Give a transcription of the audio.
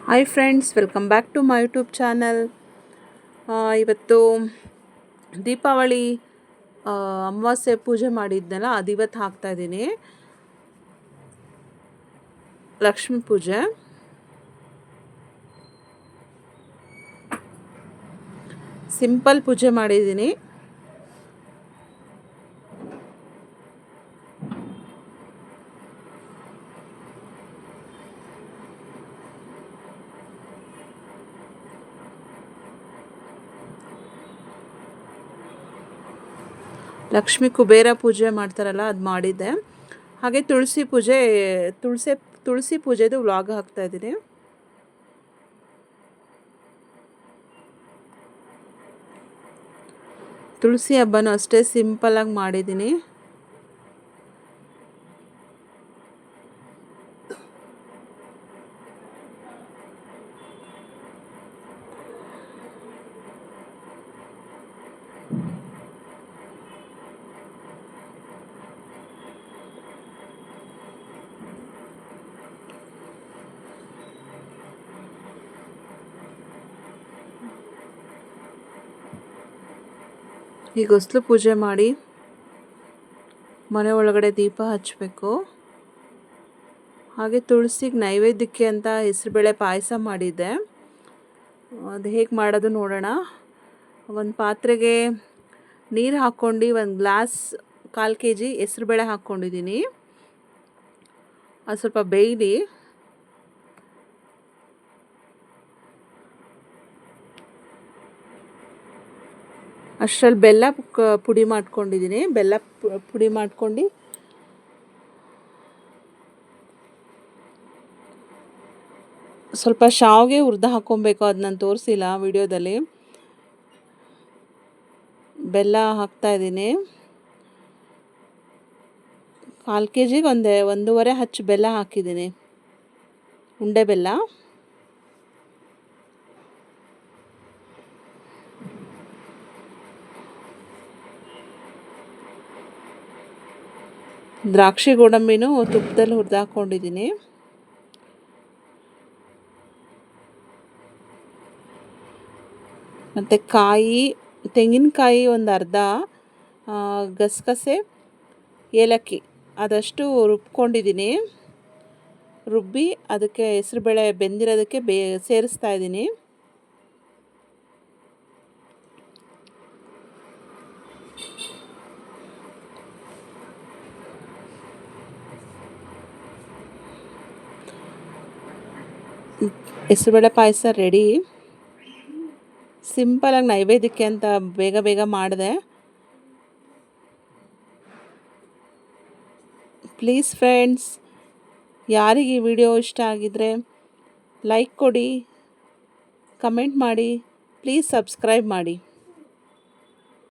Hi friends, welcome back to my YouTube channel. ಇವತ್ತು ದೀಪಾವಳಿ ಅಮಾವಾಸ್ಯೆ ಪೂಜೆ ಮಾಡಿದ್ನಲ್ಲ, ಅದು ಇವತ್ತು ಹಾಕ್ತಾಯಿದ್ದೀನಿ. ಲಕ್ಷ್ಮೀ ಪೂಜೆ ಸಿಂಪಲ್ ಪೂಜೆ ಮಾಡಿದ್ದೀನಿ. ಲಕ್ಷ್ಮೀ ಕುಬೇರ ಪೂಜೆ ಮಾಡ್ತಾರಲ್ಲ, ಅದು ಮಾಡಿದ್ದೆ. ಹಾಗೆ ತುಳಸಿ ಪೂಜೆದು ವ್ಲಾಗ್ ಹಾಕ್ತಾಯಿದ್ದೀನಿ. ತುಳಸಿ ಹಬ್ಬನೂ ಅಷ್ಟೇ ಸಿಂಪಲ್ಲಾಗಿ ಮಾಡಿದ್ದೀನಿ. ಈಗ ಹೊಸ್ಲು ಪೂಜೆ ಮಾಡಿ ಮನೆ ಒಳಗಡೆ ದೀಪ ಹಚ್ಚಬೇಕು. ಹಾಗೆ ತುಳಸಿಗೆ ನೈವೇದ್ಯಕ್ಕೆ ಅಂತ ಹೆಸರುಬೇಳೆ ಪಾಯಸ ಮಾಡಿದ್ದೆ. ಅದು ಹೇಗೆ ಮಾಡೋದು ನೋಡೋಣ. ಒಂದು ಪಾತ್ರೆಗೆ ನೀರು ಹಾಕ್ಕೊಂಡು ಒಂದು ಗ್ಲಾಸ್ 1/4 kg ಹೆಸರುಬೇಳೆ ಹಾಕ್ಕೊಂಡಿದ್ದೀನಿ. ಅದು ಸ್ವಲ್ಪ ಬೇಯಲಿ. ಅಷ್ಟರಲ್ಲಿ ಬೆಲ್ಲ ಪುಡಿ ಮಾಡ್ಕೊಂಡಿದ್ದೀನಿ. ಬೆಲ್ಲ ಪುಡಿ ಮಾಡ್ಕೊಂಡು ಸ್ವಲ್ಪ ಶಾವಿಗೆ ಹುರಿದು ಹಾಕ್ಕೊಬೇಕು. ಅದು ನಾನು ತೋರಿಸಿಲ್ಲ ವಿಡಿಯೋದಲ್ಲಿ. ಬೆಲ್ಲ ಹಾಕ್ತಾಯಿದ್ದೀನಿ. 1/4 kgಗೆ 1.5 ಹಚ್ಚು ಬೆಲ್ಲ ಹಾಕಿದ್ದೀನಿ, ಉಂಡೆ ಬೆಲ್ಲ. ದ್ರಾಕ್ಷಿ ಗೋಡಂಬಿನೂ ತುಪ್ಪದಲ್ಲಿ ಹುರಿದು ಹಾಕ್ಕೊಂಡಿದ್ದೀನಿ. ಮತ್ತು ತೆಂಗಿನಕಾಯಿ ಒಂದು ಅರ್ಧ, ಗಸಗಸೆ, ಏಲಕ್ಕಿ ಅದಷ್ಟು ರುಬ್ಕೊಂಡಿದ್ದೀನಿ. ರುಬ್ಬಿ ಅದಕ್ಕೆ ಹೆಸರುಬೇಳೆ ಬೆಂದಿರೋದಕ್ಕೆ ಸೇರಿಸ್ತಾ ಇದ್ದೀನಿ. ಹೆಸರುಬೇಳೆ ಪಾಯಸ ರೆಡಿ. ಸಿಂಪಲಾಗಿ ನೈವೇದ್ಯಕ್ಕೆ ಅಂತ ಬೇಗ ಮಾಡಿದೆ. ಪ್ಲೀಸ್ ಫ್ರೆಂಡ್ಸ್, ಯಾರಿಗೆ ಈ ವಿಡಿಯೋ ಇಷ್ಟ ಆಗಿದ್ರೆ ಲೈಕ್ ಕೊಡಿ, ಕಮೆಂಟ್ ಮಾಡಿ, ಪ್ಲೀಸ್ ಸಬ್ಸ್ಕ್ರೈಬ್ ಮಾಡಿ.